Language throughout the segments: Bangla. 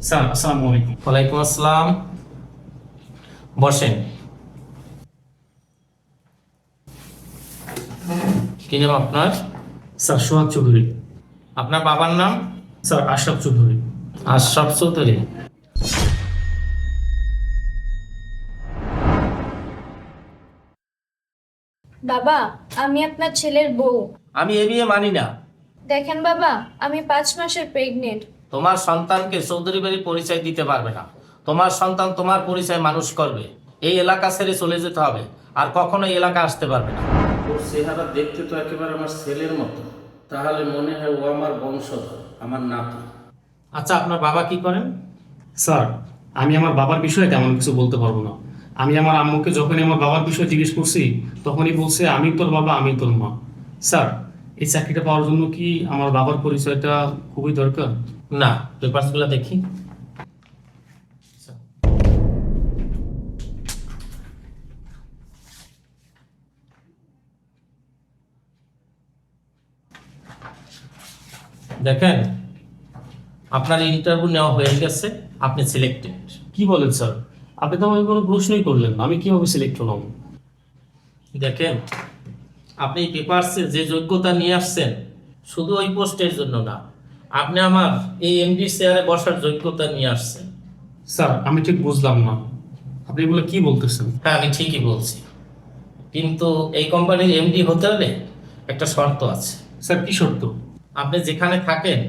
স্যার আসসালামু আলাইকুম। ওয়ালাইকুম আসসালাম। বসেন। কি নাম আপনার? স্যার সোহাগ চৌধুরী। আপনার বাবার নাম? স্যার আশরাফ চৌধুরী। আশরাফ চৌধুরী। বাবা, আমি আপনার ছেলের বউ। আমি এ বিয়ে মানি না। দেখেন বাবা, আমি 5 মাসের প্রেগনেন্ট। তোমার সন্তানকে চৌধুরী বাড়ির পরিচয় দিতে পারবে না। তোমার সন্তান তোমার পরিচয় মানুষ করবে। এই এলাকা ছেড়ে চলে যেতে হবে, আর কখনো এই এলাকা আসতে পারবে না। ওর চেহারা দেখতে তো একেবারে আমার ছেলের মতো। তাহলে মনে হয় ও আমার বংশধর, আমার নাতি। আচ্ছা, আপনার বাবা কি করেন? স্যার আমি আমার বাবার বিষয়ে তেমন কিছু বলতে পারবো না। আমি আমার আম্মুকে যখনই আমার বাবার বিষয়ে জিজ্ঞেস করছি তখনই বলছে আমি তোর বাবা, আমি তোর মা। স্যার এই চাকরিটা পাওয়ার জন্য কি আমার বাবার পরিচয়টা খুবই দরকার? না, পেপারসগুলো দেখি। দেখেন, আপনার ইন্টারভিউ নেওয়া হয়ে গেছে, আপনি সিলেক্টেড। কি বলেন স্যার? আপনি তো আমাকে কোনো প্রশ্নই করলেন না, আমি কিভাবে সিলেক্ট হলাম? দেখেন, আপনি পেপারসে যে যোগ্যতা নিয়ে আসছেন, শুধু ওই পোস্টের জন্য না, আপনি আমার এই এমডি চেয়ারে বসার যোগ্যতা নিয়ে আসছেন। স্যার আমি ঠিক বুঝলাম না, আপনি এগুলো কি বলতেছেন? হ্যাঁ, আমি ঠিকই বলছি, কিন্তু এই কোম্পানির এমডি হতে হলে একটা শর্ত আছে। স্যার কি শর্ত? আপনি যেখানে থাকেন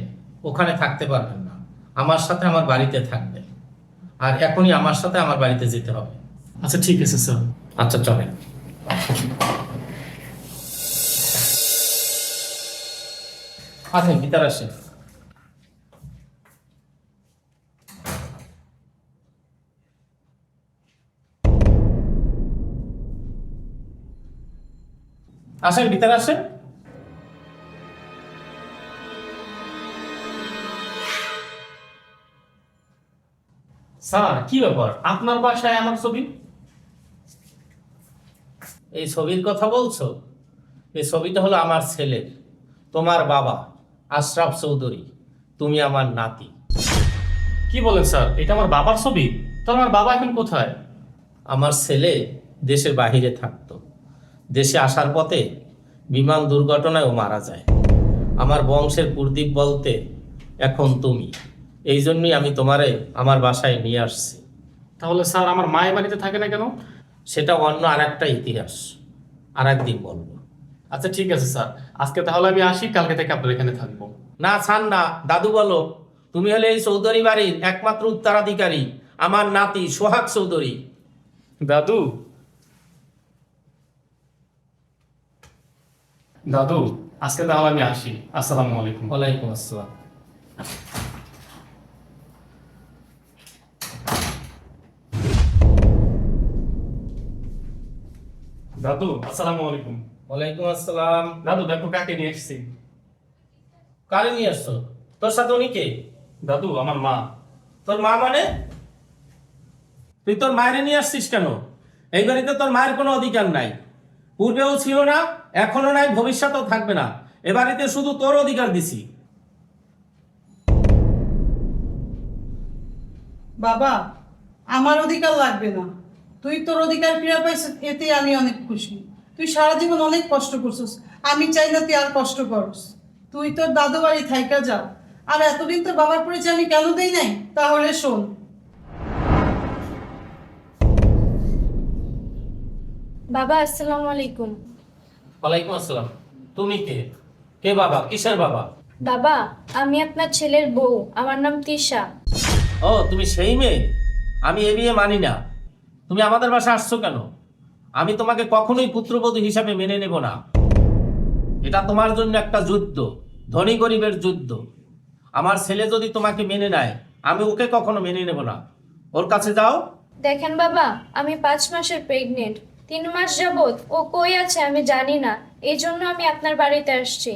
ওখানে থাকতে পারবেন না, আমার সাথে আমার বাড়িতে থাকবেন, আর এখনই আমার সাথে আমার বাড়িতে যেতে হবে। আচ্ছা ঠিক আছে স্যার। আচ্ছা চলেন। আসেন, ভিতরে আসেন। আসেন, ভিতরে আসেন। স্যার কি ব্যাপার, আপনার বাসায় আমার ছবি? এই ছবির কথা বলছো? এই ছবিটা হলো আমার ছেলের, তোমার বাবা আশরাফ চৌধুরী, তুমি আমার নাতি। কি বলেন স্যার, এটা আমার বাবার ছবি? তো আমার বাবা এখন কোথায়? আমার ছেলে দেশের বাহিরে থাকতো, দেশে আসার পথে বিমান দুর্ঘটনায় ও মারা যায়। আমার বংশের প্রদীপ বলতে এখন তুমি, এই জন্যই আমি তোমারে আমার বাসায় নিয়ে আসছি। তাহলে স্যার আমার মায়ের বাড়িতে থাকে না কেন? সেটা অন্য আর একটা ইতিহাস, আর একদিন বলবো। আচ্ছা ঠিক আছে স্যার, আজকে তাহলে আমি আসি, কালকে থেকে আপনার এখানে থাকবো। না ছান না, দাদু বলো, তুমি হলে এই চৌধুরী বাড়ির একমাত্র উত্তরাধিকারী, আমার নাতি সোহাগ চৌধুরী। দাদু, দাদু আজকে তাহলে আমি আসি। আসসালামু আলাইকুম। ওয়ালাইকুম আসসালাম। দাদু আসসালামু আলাইকুম। ওয়ালাইকুম আসসালাম। দাদু দেখো কাকে নিয়ে এসেছি। কারে নিয়ে আসছো? তোর সাথে উনি কে? দাদু আমার মা। তোর মা মানে? তুই তোর মায়ের নিয়ে আসছিস কেন? এই বাড়িতে তোর মায়ের কোনো অধিকার নাই, পূর্বেও ছিল না, এখনো নাই, ভবিষ্যতেও থাকবে না। এ বাড়িতে শুধু তোর অধিকার দিছি। বাবা, আমার অধিকার লাগবে না। তুই তোর অধিকার ফিরে পাইছিস, এতে আমি অনেক খুশি। তুই সারা জীবন অনেক কষ্ট করছিস, আমি চাই না তুই আর কষ্ট করস। তুই তোর দাদু বাড়ি থাইকা যা। আর এতদিন তোর বাবার পরিচয় আমি কেন দেই নাই, তাহলে শোন। বাবা আসসালামু আলাইকুম। ওয়ালাইকুম আসসালাম। তুমি কে? কে বাবা? কিসের বাবা? বাবা, আমি আপনার ছেলের বউ, আমার নাম তিশা। ও, তুমি সেই মেয়ে? আমি এ বিয়ে মানি না। তুমি আমাদের বাসায় আসছো কেন? আমি তোমাকে কখনোই পুত্রবধূ হিসাবে মেনে নেব না। এটা তোমার জন্য একটা যুদ্ধ, ধনী গরিবের যুদ্ধ। আমার ছেলে যদি তোমাকে মেনে নেয়, আমি ওকে কখনো মেনে নেব না। ওর কাছে যাও। দেখেন বাবা, আমি 5 মাসের প্রেগনেন্ট। 3 মাস যাবত ও কই আছে আমি জানি না, এই জন্য আমি আপনার বাড়িতে আসছি।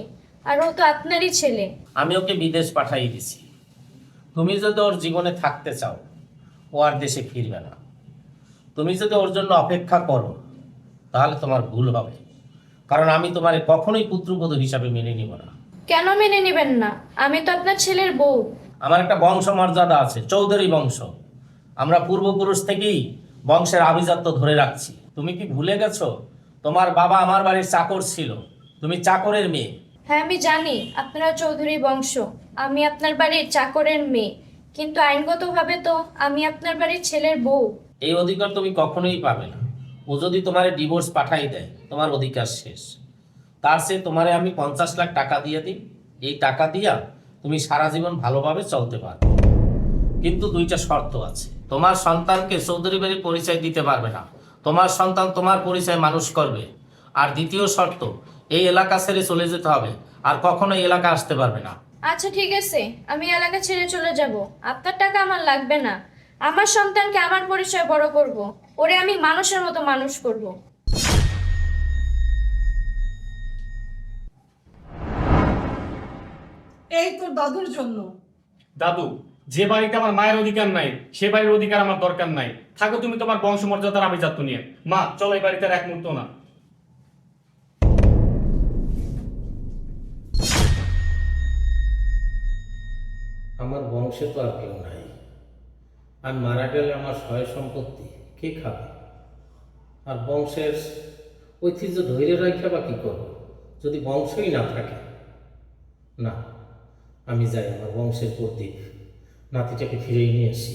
আর ও তো আপনারই ছেলে। আমি ওকে বিদেশ পাঠাই দিছি। তুমি যদি ওর জীবনে থাকতে চাও, ও আর দেশে ফিরবে না। তুমি যদি ওর জন্য অপেক্ষা করো, তাহলে তোমার ভুল হবে, কারণ আমি তোমার কখনোই পুত্রবধূ হিসাবে মেনে নিব না। কেন মেনে নেবেন না? আমি তো আপনার ছেলের বউ। আমার একটা বংশ মর্যাদা আছে, চৌধুরী বংশ। আমরা পূর্বপুরুষ থেকেই বংশের আভিজাত্য ধরে রাখছি। তুমি কি ভুলে গেছো তোমার বাবা আমার বাড়ির চাকর ছিল, তুমি চাকরের মেয়ে। হ্যাঁ আমি জানি আপনারা চৌধুরী বংশ, আমি আপনার বাড়ির চাকরের মেয়ে, কিন্তু আইনগতভাবে তো আমি আপনার বাড়ির ছেলের বউ। এই অধিকার তুমি কখনোই পাবে না। ও যদি তোমার ডিভোর্স পাঠাই দেয়, তোমার অধিকার শেষ। তার চেয়ে তোমারে আমি 50 লাখ টাকা দিয়ে দিই, এই টাকা দিয়া তুমি সারা জীবন ভালোভাবে চলতে পারবে। কিন্তু দুইটা শর্ত আছে। তোমার সন্তানকে চৌধুরী বাড়ির পরিচয় দিতে পারবে না, তোমার সন্তান তোমার পরিচয় মানুষ করবে। আর দ্বিতীয় শর্ত, এই এলাকা ছেড়ে চলে যেতে হবে, আর কখনো এই এলাকা আসতে পারবে না। আচ্ছা ঠিক আছে, আমি এলাকা ছেড়ে চলে যাব, আপনার টাকা আমার লাগবে না। আমার সন্তানকে আমার পরিচয় বড় করব, ওরে আমি মানুষের মতো মানুষ করব। এই তোর দাদুর জন্য। দাদু, যে বাড়িতে আমার মায়ের অধিকার নাই সে বাড়ির অধিকার আমার দরকার নাই। থাকো তুমি তোমার বংশমর্যাদার আভিজাত্য নিয়ে। মা চলো, এই বাড়িতে আর এক মুহূর্ত না। আমার বংশে তো আর কেউ নাই। আর মারা গেলে আমার সয় সম্পত্তি কে খাবে? আর বংশের ঐতিহ্য ধৈর্য রাখা বা কী করবো যদি বংশই না থাকে? না, আমি যাই, আমার বংশের প্রদীপ নাতিটাকে ফিরেই নিয়ে আসি।